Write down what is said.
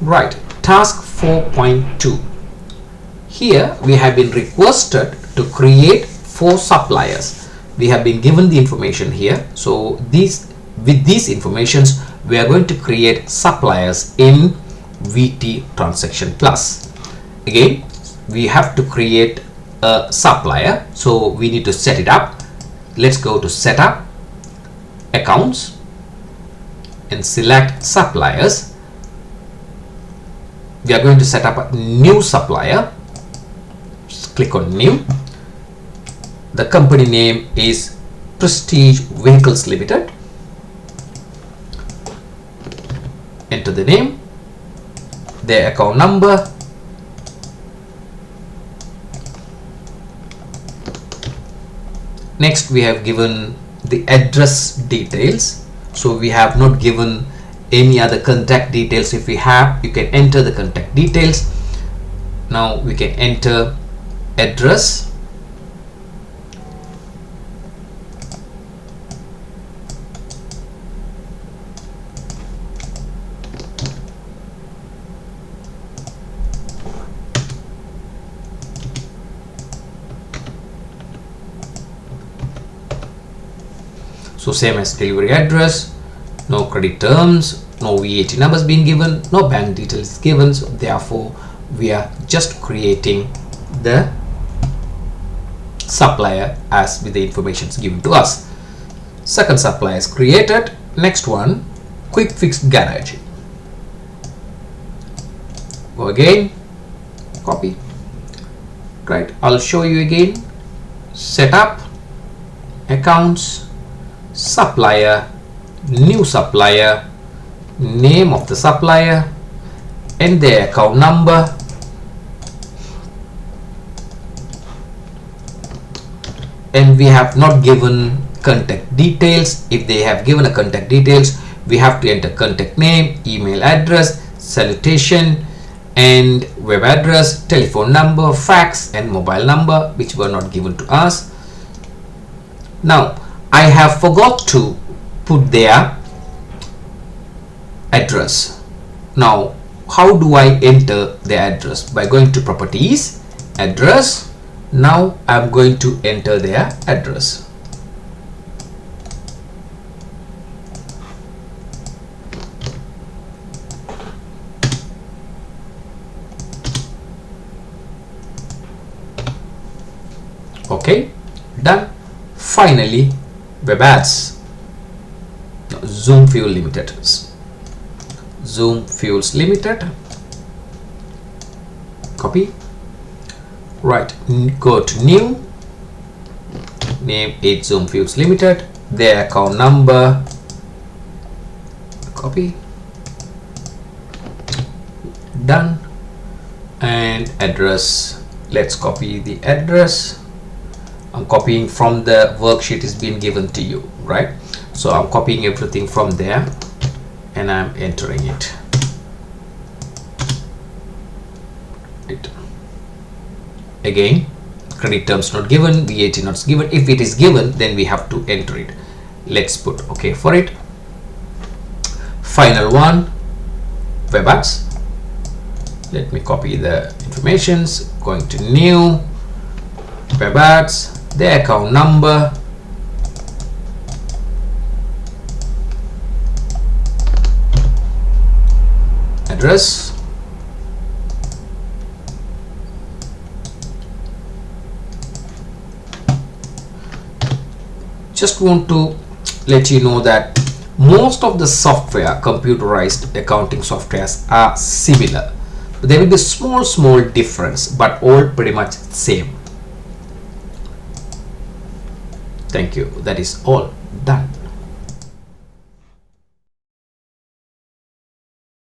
Right, task 4.2. Here we have been requested to create 4 suppliers. We have been given the information here. So with these informations we are going to create suppliers in VTTransactionPlus. Again, we have to create a supplier, so we need to set it up. Let's go to Setup, Accounts, and select Suppliers. We are going to set up a new supplier. Just click on New. The company name is Prestige Vehicles Limited. Enter the name, their account number, next we have given the address details. So we have not given any other contact details. If we have, you can enter the contact details. Now we can enter address, so same as delivery address, no credit terms, no VAT numbers being given, no bank details given. So therefore we are just creating the supplier as with the information given to us. Second supplier is created. Next one, Quick Fix Garage. Go again, copy. Right, I'll show you again. Setup, Accounts, Supplier, New Supplier, name of the supplier, and their account number, and we have not given contact details. If they have given a contact details, we have to enter contact name, email address, salutation, and web address, telephone number, fax, and mobile number, which were not given to us. Now I have forgot to put their address. Now how do I enter the address? By going to properties, address. Now I'm going to enter their address. Okay, done. Finally, web ads. Zoom Fuel Limited. Zoom Fuels Limited. Copy. Right, go to new. Name is Zoom Fuels Limited. Their account number. Copy. Done. And address. Let's copy the address. I'm copying from the worksheet is being given to you, right? So I'm copying everything from there and I'm entering it. Again, credit terms not given, VAT not given. If it is given, then we have to enter it. Let's put OK for it. Final one, web ads. Let me copy the informations. Going to new, web ads, the account number, address, just want to let you know that most of the software, computerized accounting softwares, are similar. There will be small difference, but all pretty much same. Thank you. That is all done.